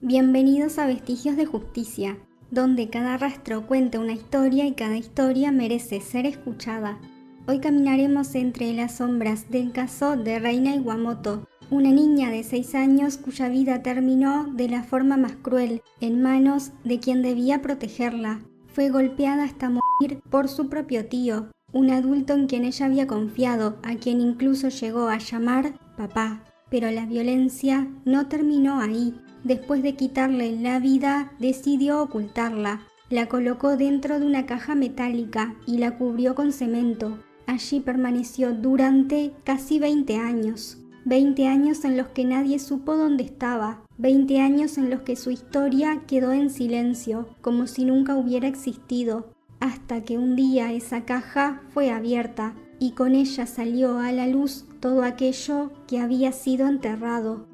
Bienvenidos a Vestigios de Justicia, donde cada rastro cuenta una historia y cada historia merece ser escuchada. Hoy caminaremos entre las sombras del caso de Reina Iwamoto, una niña de 6 años cuya vida terminó de la forma más cruel, en manos de quien debía protegerla. Fue golpeada hasta morir por su propio tío, un adulto en quien ella había confiado, a quien incluso llegó a llamar papá. Pero la violencia no terminó ahí. Después de quitarle la vida, decidió ocultarla. La colocó dentro de una caja metálica y la cubrió con cemento. Allí permaneció durante casi 20 años. 20 años en los que nadie supo dónde estaba. 20 años en los que su historia quedó en silencio, como si nunca hubiera existido. Hasta que un día esa caja fue abierta y con ella salió a la luz todo aquello que había sido enterrado.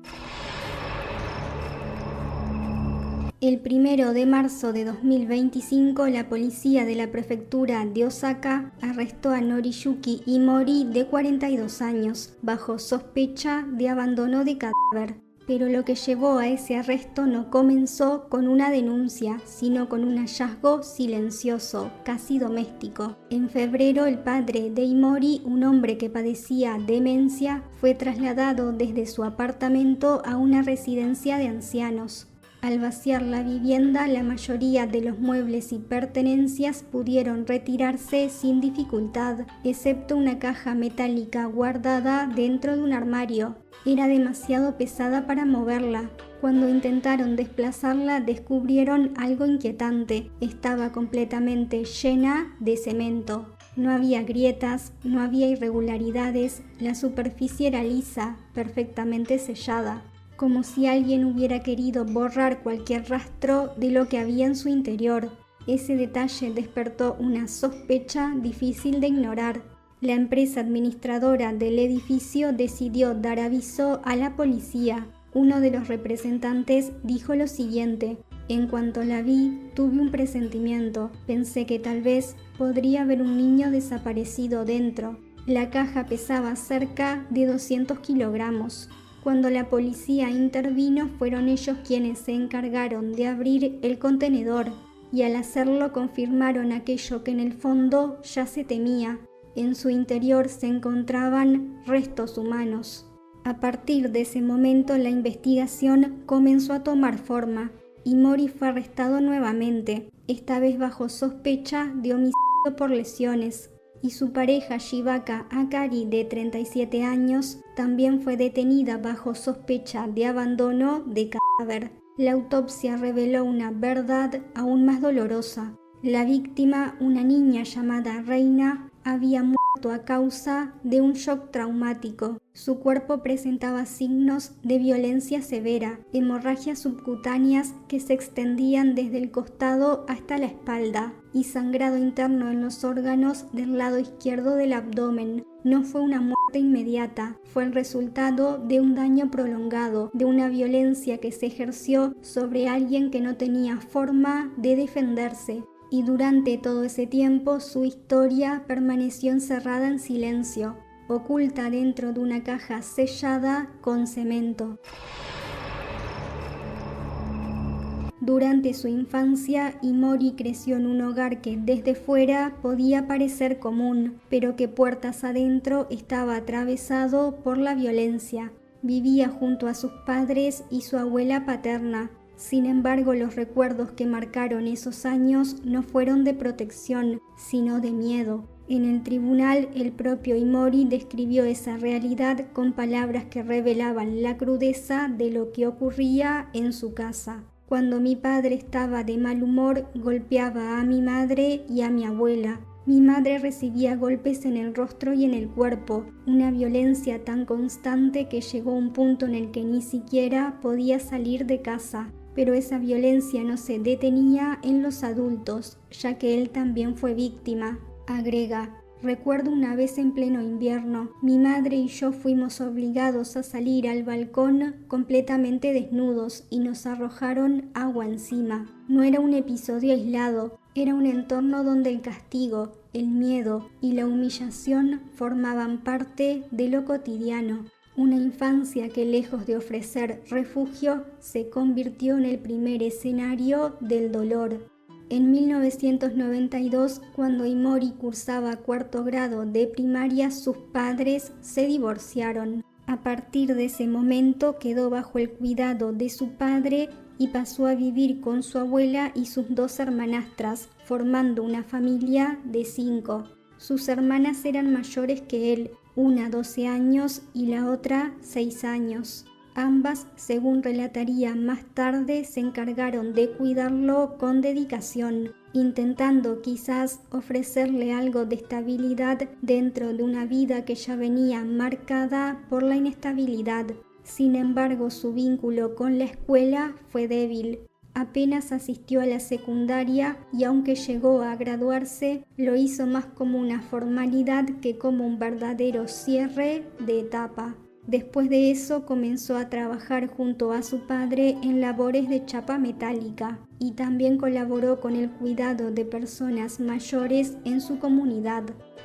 El 1 de marzo de 2025, la policía de la prefectura de Osaka arrestó a Noriyuki Imori, de 42 años, bajo sospecha de abandono de cadáver. Pero lo que llevó a ese arresto no comenzó con una denuncia, sino con un hallazgo silencioso, casi doméstico. En febrero, el padre de Imori, un hombre que padecía demencia, fue trasladado desde su apartamento a una residencia de ancianos. Al vaciar la vivienda, la mayoría de los muebles y pertenencias pudieron retirarse sin dificultad, excepto una caja metálica guardada dentro de un armario. Era demasiado pesada para moverla. Cuando intentaron desplazarla, descubrieron algo inquietante. Estaba completamente llena de cemento. No había grietas, no había irregularidades, la superficie era lisa, perfectamente sellada, como si alguien hubiera querido borrar cualquier rastro de lo que había en su interior. Ese detalle despertó una sospecha difícil de ignorar. La empresa administradora del edificio decidió dar aviso a la policía. Uno de los representantes dijo lo siguiente: en cuanto la vi, tuve un presentimiento. Pensé que tal vez podría haber un niño desaparecido dentro. La caja pesaba cerca de 200 kilogramos. Cuando la policía intervino, fueron ellos quienes se encargaron de abrir el contenedor y al hacerlo confirmaron aquello que en el fondo ya se temía. En su interior se encontraban restos humanos. A partir de ese momento, la investigación comenzó a tomar forma. Imori fue arrestado nuevamente, esta vez bajo sospecha de homicidio por lesiones. Y su pareja Shibaka Akari, de 37 años, también fue detenida bajo sospecha de abandono de cadáver. La autopsia reveló una verdad aún más dolorosa. La víctima, una niña llamada Reina, había muerto a causa de un shock traumático. Su cuerpo presentaba signos de violencia severa, hemorragias subcutáneas que se extendían desde el costado hasta la espalda y sangrado interno en los órganos del lado izquierdo del abdomen. No fue una muerte inmediata, fue el resultado de un daño prolongado, de una violencia que se ejerció sobre alguien que no tenía forma de defenderse. Y durante todo ese tiempo su historia permaneció encerrada en silencio, oculta dentro de una caja sellada con cemento. Durante su infancia, Imori creció en un hogar que desde fuera podía parecer común, pero que puertas adentro estaba atravesado por la violencia. Vivía junto a sus padres y su abuela paterna. Sin embargo, los recuerdos que marcaron esos años no fueron de protección, sino de miedo. En el tribunal, el propio Imori describió esa realidad con palabras que revelaban la crudeza de lo que ocurría en su casa. Cuando mi padre estaba de mal humor, golpeaba a mi madre y a mi abuela. Mi madre recibía golpes en el rostro y en el cuerpo, una violencia tan constante que llegó a un punto en el que ni siquiera podía salir de casa. Pero esa violencia no se detenía en los adultos, ya que él también fue víctima. Agrega: recuerdo una vez en pleno invierno, mi madre y yo fuimos obligados a salir al balcón completamente desnudos y nos arrojaron agua encima. No era un episodio aislado, era un entorno donde el castigo, el miedo y la humillación formaban parte de lo cotidiano. Una infancia que, lejos de ofrecer refugio, se convirtió en el primer escenario del dolor. En 1992, cuando Imori cursaba cuarto grado de primaria, sus padres se divorciaron. A partir de ese momento quedó bajo el cuidado de su padre y pasó a vivir con su abuela y sus dos hermanastras, formando una familia de 5. Sus hermanas eran mayores que él, una 12 años y la otra 6 años. Ambas, según relataría más tarde, se encargaron de cuidarlo con dedicación, intentando quizás ofrecerle algo de estabilidad dentro de una vida que ya venía marcada por la inestabilidad. Sin embargo, su vínculo con la escuela fue débil. Apenas asistió a la secundaria y aunque llegó a graduarse, lo hizo más como una formalidad que como un verdadero cierre de etapa. Después de eso comenzó a trabajar junto a su padre en labores de chapa metálica y también colaboró con el cuidado de personas mayores en su comunidad.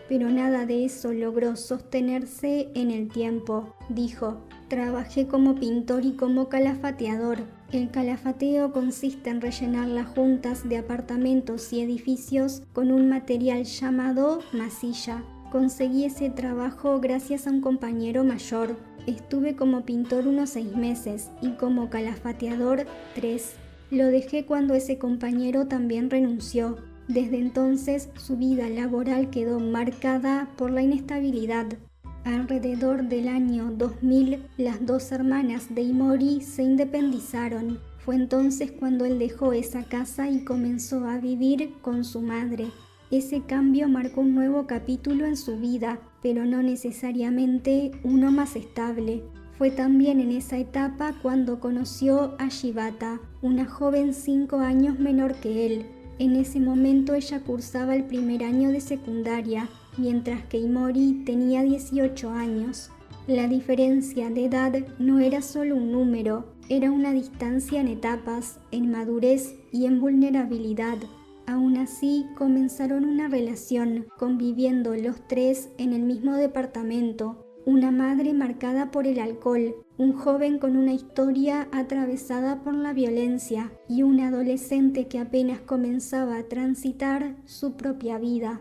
Pero nada de eso logró sostenerse en el tiempo. Dijo: trabajé como pintor y como calafateador. El calafateo consiste en rellenar las juntas de apartamentos y edificios con un material llamado masilla. Conseguí ese trabajo gracias a un compañero mayor. Estuve como pintor unos 6 meses y como calafateador 3. Lo dejé cuando ese compañero también renunció. Desde entonces su vida laboral quedó marcada por la inestabilidad. Alrededor del año 2000, las dos hermanas de Imori se independizaron. Fue entonces cuando él dejó esa casa y comenzó a vivir con su madre. Ese cambio marcó un nuevo capítulo en su vida, pero no necesariamente uno más estable. Fue también en esa etapa cuando conoció a Shibata, una joven 5 años menor que él. En ese momento ella cursaba el primer año de secundaria, mientras que Imori tenía 18 años. La diferencia de edad no era solo un número, era una distancia en etapas, en madurez y en vulnerabilidad. Aún así, comenzaron una relación, conviviendo los tres en el mismo departamento. Una madre marcada por el alcohol, un joven con una historia atravesada por la violencia y un adolescente que apenas comenzaba a transitar su propia vida.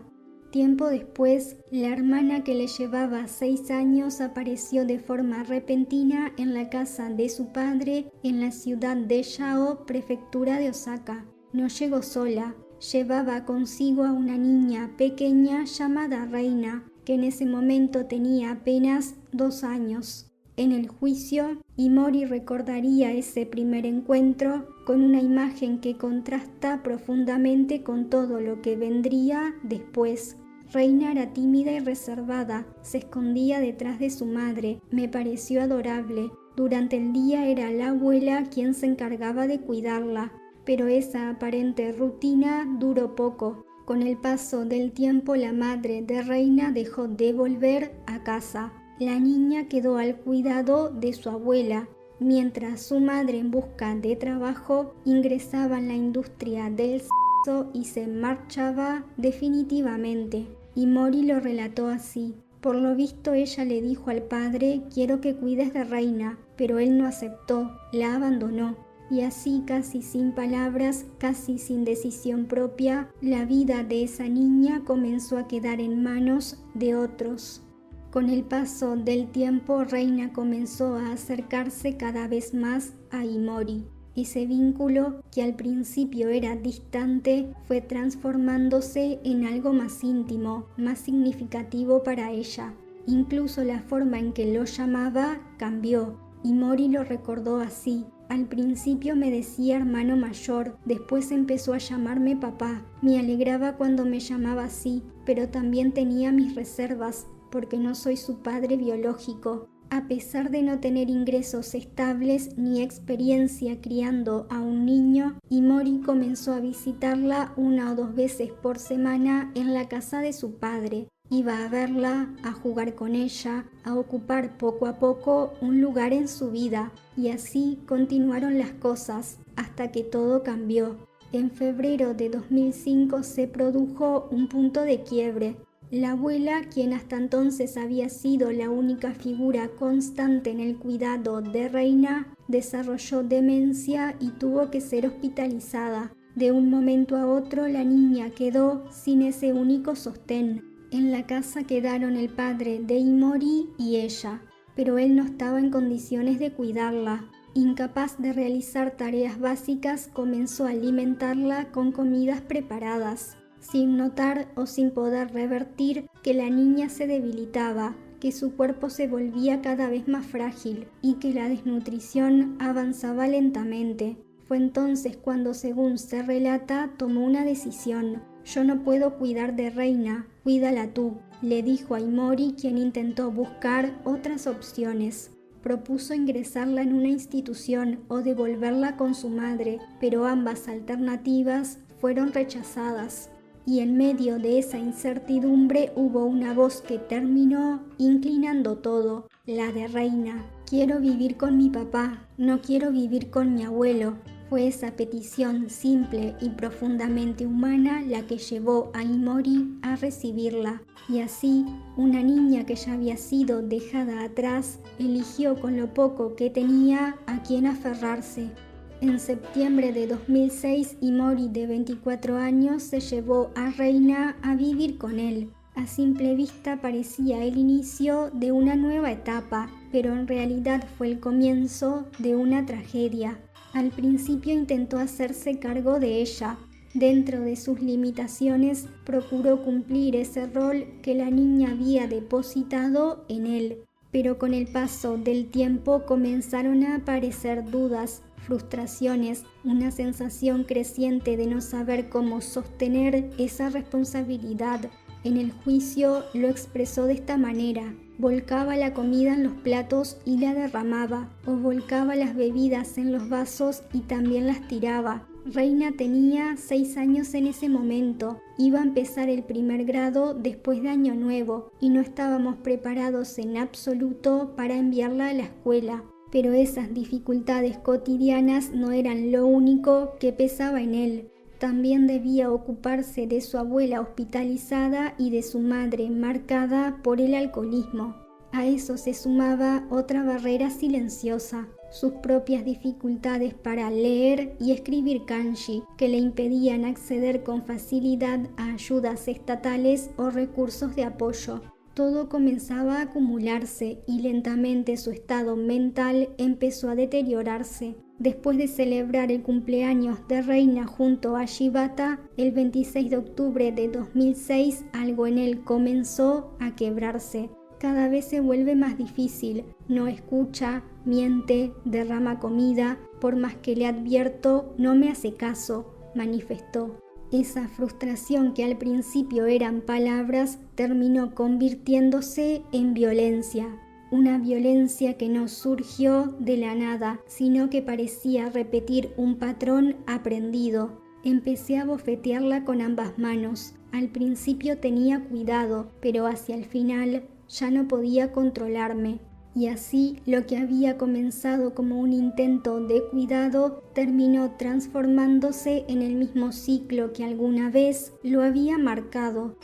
Tiempo después, la hermana que le llevaba 6 años apareció de forma repentina en la casa de su padre en la ciudad de Yao, prefectura de Osaka. No llegó sola. Llevaba consigo a una niña pequeña llamada Reina, que en ese momento tenía apenas 2 años. En el juicio, Imori recordaría ese primer encuentro con una imagen que contrasta profundamente con todo lo que vendría después. Reina era tímida y reservada, se escondía detrás de su madre. Me pareció adorable. Durante el día era la abuela quien se encargaba de cuidarla. Pero esa aparente rutina duró poco. Con el paso del tiempo, la madre de Reina dejó de volver a casa. La niña quedó al cuidado de su abuela, mientras su madre, en busca de trabajo, ingresaba en la industria del sexo y se marchaba definitivamente. Imori lo relató así. Por lo visto, ella le dijo al padre: quiero que cuides de Reina, pero él no aceptó, la abandonó. Y así, casi sin palabras, casi sin decisión propia, la vida de esa niña comenzó a quedar en manos de otros. Con el paso del tiempo, Reina comenzó a acercarse cada vez más a Imori. Ese vínculo, que al principio era distante, fue transformándose en algo más íntimo, más significativo para ella. Incluso la forma en que lo llamaba cambió. Imori lo recordó así. Al principio me decía hermano mayor, después empezó a llamarme papá. Me alegraba cuando me llamaba así, pero también tenía mis reservas, porque no soy su padre biológico. A pesar de no tener ingresos estables ni experiencia criando a un niño, Imori comenzó a visitarla 1 o 2 veces por semana en la casa de su padre. Iba a verla, a jugar con ella, a ocupar poco a poco un lugar en su vida, y así continuaron las cosas hasta que todo cambió. En febrero de 2005 se produjo un punto de quiebre. La abuela, quien hasta entonces había sido la única figura constante en el cuidado de Reina, desarrolló demencia y tuvo que ser hospitalizada. De un momento a otro la niña quedó sin ese único sostén. En la casa quedaron el padre de Imori y ella, pero él no estaba en condiciones de cuidarla. Incapaz de realizar tareas básicas, comenzó a alimentarla con comidas preparadas, sin notar o sin poder revertir que la niña se debilitaba, que su cuerpo se volvía cada vez más frágil y que la desnutrición avanzaba lentamente. Fue entonces cuando, según se relata, tomó una decisión. «Yo no puedo cuidar de Reina, cuídala tú», le dijo a Imori, quien intentó buscar otras opciones. Propuso ingresarla en una institución o devolverla con su madre, pero ambas alternativas fueron rechazadas. Y en medio de esa incertidumbre hubo una voz que terminó inclinando todo, la de Reina. «Quiero vivir con mi papá, no quiero vivir con mi abuelo». Fue esa petición simple y profundamente humana la que llevó a Imori a recibirla. Y así, una niña que ya había sido dejada atrás, eligió con lo poco que tenía a quien aferrarse. En septiembre de 2006, Imori, de 24 años, se llevó a Reina a vivir con él. A simple vista parecía el inicio de una nueva etapa, pero en realidad fue el comienzo de una tragedia. Al principio intentó hacerse cargo de ella. Dentro de sus limitaciones, procuró cumplir ese rol que la niña había depositado en él. Pero con el paso del tiempo comenzaron a aparecer dudas, frustraciones, una sensación creciente de no saber cómo sostener esa responsabilidad. En el juicio lo expresó de esta manera: volcaba la comida en los platos y la derramaba, o volcaba las bebidas en los vasos y también las tiraba. Reina tenía 6 años en ese momento, iba a empezar el primer grado después de Año Nuevo y no estábamos preparados en absoluto para enviarla a la escuela. Pero esas dificultades cotidianas no eran lo único que pesaba en él. También debía ocuparse de su abuela hospitalizada y de su madre marcada por el alcoholismo. A eso se sumaba otra barrera silenciosa, sus propias dificultades para leer y escribir kanji, que le impedían acceder con facilidad a ayudas estatales o recursos de apoyo. Todo comenzaba a acumularse y lentamente su estado mental empezó a deteriorarse. Después de celebrar el cumpleaños de Reina junto a Shibata, el 26 de octubre de 2006, algo en él comenzó a quebrarse. Cada vez se vuelve más difícil, no escucha, miente, derrama comida, por más que le advierto, no me hace caso, manifestó. Esa frustración que al principio eran palabras terminó convirtiéndose en violencia. Una violencia que no surgió de la nada, sino que parecía repetir un patrón aprendido. Empecé a bofetearla con ambas manos. Al principio tenía cuidado, pero hacia el final ya no podía controlarme. Y así lo que había comenzado como un intento de cuidado terminó transformándose en el mismo ciclo que alguna vez lo había marcado.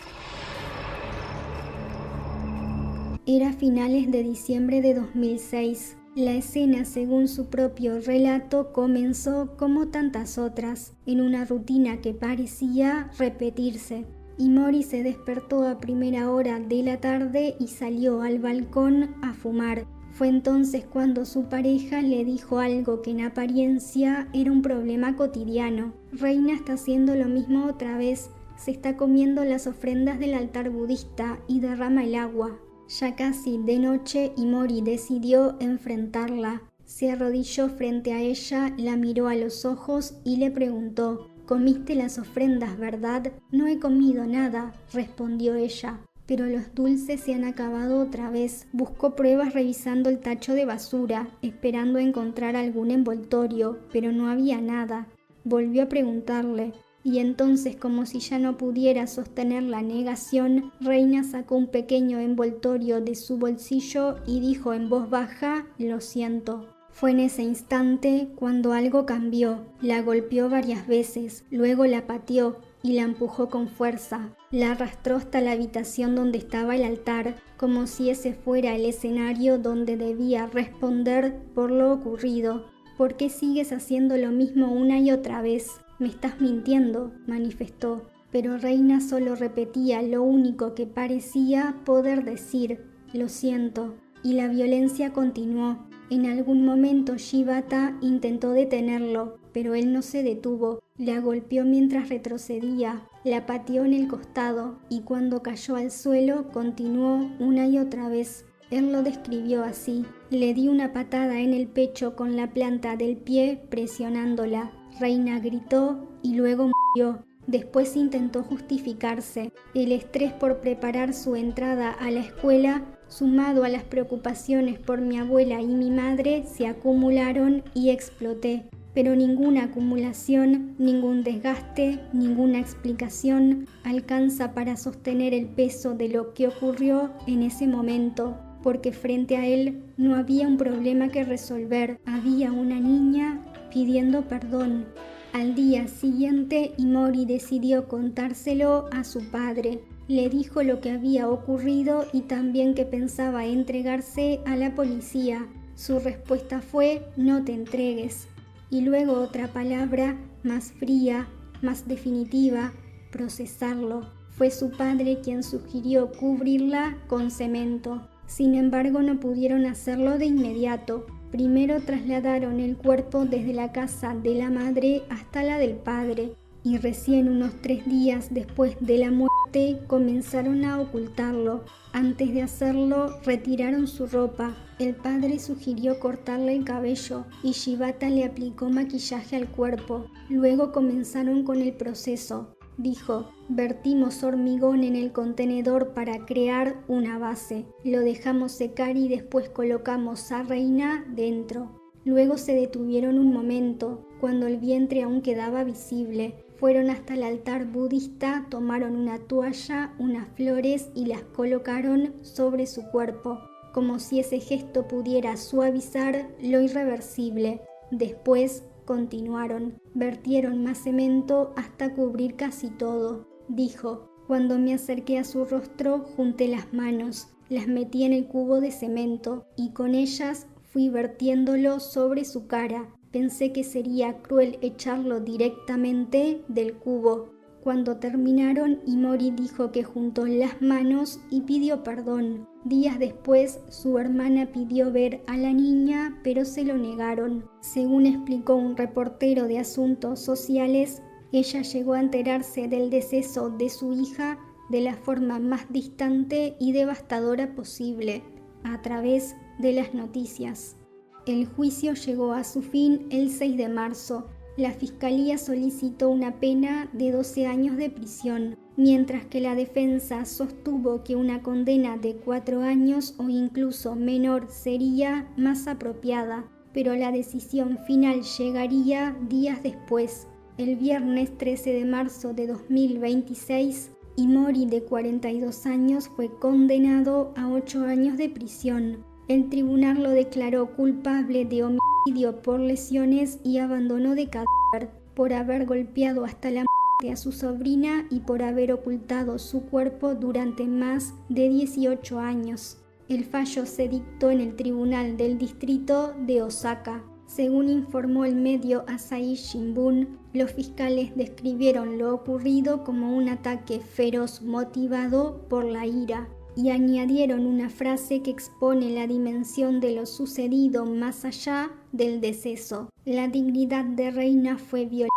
Era finales de diciembre de 2006. La escena, según su propio relato, comenzó como tantas otras, en una rutina que parecía repetirse. Imori se despertó a primera hora de la tarde y salió al balcón a fumar. Fue entonces cuando su pareja le dijo algo que en apariencia era un problema cotidiano. Reina está haciendo lo mismo otra vez, se está comiendo las ofrendas del altar budista y derrama el agua. Ya casi de noche, Imori decidió enfrentarla. Se arrodilló frente a ella, la miró a los ojos y le preguntó: «¿Comiste las ofrendas, verdad?» «No he comido nada», respondió ella. «Pero los dulces se han acabado otra vez». Buscó pruebas revisando el tacho de basura, esperando encontrar algún envoltorio, pero no había nada. Volvió a preguntarle, y entonces, como si ya no pudiera sostener la negación, Reina sacó un pequeño envoltorio de su bolsillo y dijo en voz baja: «Lo siento». Fue en ese instante cuando algo cambió. La golpeó varias veces, luego la pateó, y la empujó con fuerza. La arrastró hasta la habitación donde estaba el altar, como si ese fuera el escenario donde debía responder por lo ocurrido. ¿Por qué sigues haciendo lo mismo una y otra vez? Me estás mintiendo, manifestó. Pero Reina solo repetía lo único que parecía poder decir: lo siento. Y la violencia continuó. En algún momento Shibata intentó detenerlo, pero él no se detuvo. La golpeó mientras retrocedía, la pateó en el costado y cuando cayó al suelo continuó una y otra vez. Él lo describió así: le di una patada en el pecho con la planta del pie presionándola. Reina gritó y luego murió. Después intentó justificarse. El estrés por preparar su entrada a la escuela, sumado a las preocupaciones por mi abuela y mi madre, se acumularon y exploté. Pero ninguna acumulación, ningún desgaste, ninguna explicación alcanza para sostener el peso de lo que ocurrió en ese momento, porque frente a él no había un problema que resolver, había una niña pidiendo perdón. Al día siguiente, Imori decidió contárselo a su padre. Le dijo lo que había ocurrido y también que pensaba entregarse a la policía. Su respuesta fue: no te entregues. Y luego otra palabra, más fría, más definitiva: procesarlo. Fue su padre quien sugirió cubrirla con cemento. Sin embargo, no pudieron hacerlo de inmediato. Primero trasladaron el cuerpo desde la casa de la madre hasta la del padre, y recién unos 3 días después de la muerte comenzaron a ocultarlo. Antes de hacerlo, retiraron su ropa. El padre sugirió cortarle el cabello y Shibata le aplicó maquillaje al cuerpo. Luego comenzaron con el proceso. Dijo: vertimos hormigón en el contenedor para crear una base. Lo dejamos secar y después colocamos a Reina dentro. Luego se detuvieron un momento, cuando el vientre aún quedaba visible. Fueron hasta el altar budista, tomaron una toalla, unas flores y las colocaron sobre su cuerpo, como si ese gesto pudiera suavizar lo irreversible. Después continuaron, vertieron más cemento hasta cubrir casi todo. Dijo: cuando me acerqué a su rostro, junté las manos, las metí en el cubo de cemento y con ellas fui vertiéndolo sobre su cara. Pensé que sería cruel echarlo directamente del cubo. Cuando terminaron, Imori dijo que juntó las manos y pidió perdón. Días después, su hermana pidió ver a la niña, pero se lo negaron. Según explicó un reportero de asuntos sociales, ella llegó a enterarse del deceso de su hija de la forma más distante y devastadora posible, a través de las noticias. El juicio llegó a su fin el 6 de marzo. La fiscalía solicitó una pena de 12 años de prisión, mientras que la defensa sostuvo que una condena de 4 años o incluso menor sería más apropiada, pero la decisión final llegaría días después. El viernes 13 de marzo de 2026, Imori, de 42 años, fue condenado a 8 años de prisión. El tribunal lo declaró culpable de homicidio por lesiones y abandono de cadáver, por haber golpeado hasta la muerte a su sobrina y por haber ocultado su cuerpo durante más de 18 años. El fallo se dictó en el Tribunal del Distrito de Osaka. Según informó el medio Asahi Shimbun, los fiscales describieron lo ocurrido como un ataque feroz motivado por la ira, y añadieron una frase que expone la dimensión de lo sucedido más allá del deceso. La dignidad de Reina fue violada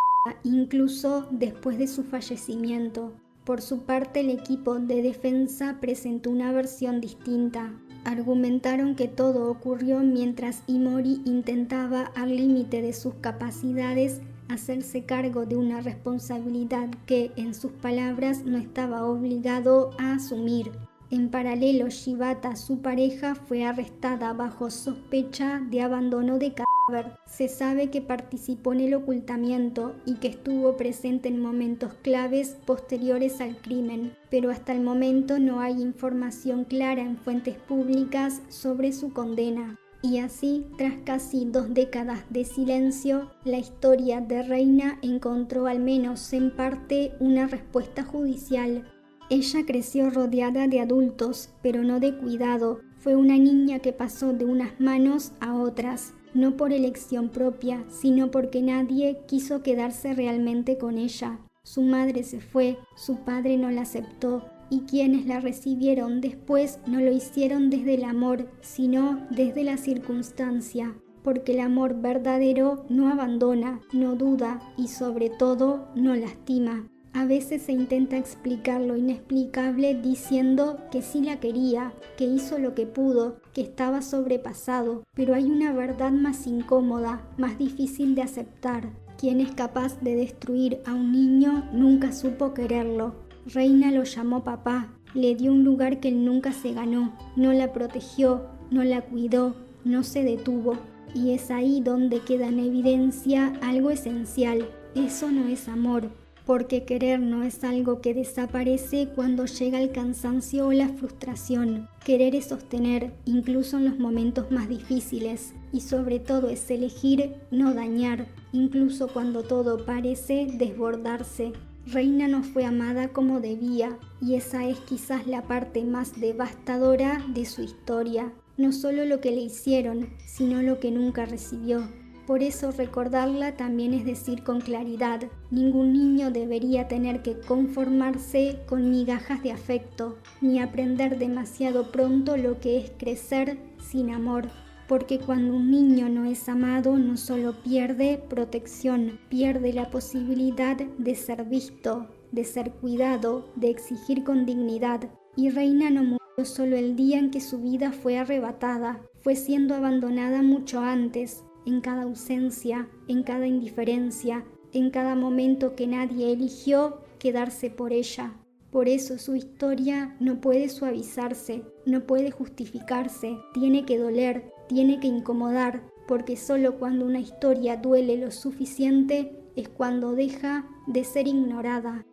incluso después de su fallecimiento. Por su parte, el equipo de defensa presentó una versión distinta. Argumentaron que todo ocurrió mientras Imori intentaba, al límite de sus capacidades, hacerse cargo de una responsabilidad que, en sus palabras, no estaba obligado a asumir. En paralelo, Shibata, su pareja, fue arrestada bajo sospecha de abandono de cadáver. Se sabe que participó en el ocultamiento y que estuvo presente en momentos claves posteriores al crimen, pero hasta el momento no hay información clara en fuentes públicas sobre su condena. Y así, tras casi 2 décadas de silencio, la historia de Reina encontró al menos en parte una respuesta judicial. Ella creció rodeada de adultos, pero no de cuidado. Fue una niña que pasó de unas manos a otras, no por elección propia, sino porque nadie quiso quedarse realmente con ella. Su madre se fue, su padre no la aceptó, y quienes la recibieron después no lo hicieron desde el amor, sino desde la circunstancia, porque el amor verdadero no abandona, no duda y sobre todo no lastima. A veces se intenta explicar lo inexplicable diciendo que sí la quería, que hizo lo que pudo, que estaba sobrepasado, pero hay una verdad más incómoda, más difícil de aceptar. Quien es capaz de destruir a un niño nunca supo quererlo. Reina lo llamó papá, le dio un lugar que él nunca se ganó, no la protegió, no la cuidó, no se detuvo. Y es ahí donde queda en evidencia algo esencial. Eso no es amor, porque querer no es algo que desaparece cuando llega el cansancio o la frustración. Querer es sostener, incluso en los momentos más difíciles, y sobre todo es elegir no dañar, incluso cuando todo parece desbordarse. Reina no fue amada como debía, y esa es quizás la parte más devastadora de su historia. No solo lo que le hicieron, sino lo que nunca recibió. Por eso recordarla también es decir con claridad, ningún niño debería tener que conformarse con migajas de afecto, ni aprender demasiado pronto lo que es crecer sin amor. Porque cuando un niño no es amado, no solo pierde protección, pierde la posibilidad de ser visto, de ser cuidado, de exigir con dignidad. Y Reina no murió solo el día en que su vida fue arrebatada, fue siendo abandonada mucho antes, en cada ausencia, en cada indiferencia, en cada momento que nadie eligió quedarse por ella. Por eso su historia no puede suavizarse, no puede justificarse, tiene que doler, tiene que incomodar, porque solo cuando una historia duele lo suficiente es cuando deja de ser ignorada.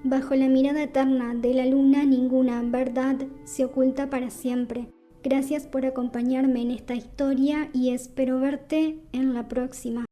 Bajo la mirada eterna de la luna, ninguna verdad se oculta para siempre. Gracias por acompañarme en esta historia y espero verte en la próxima.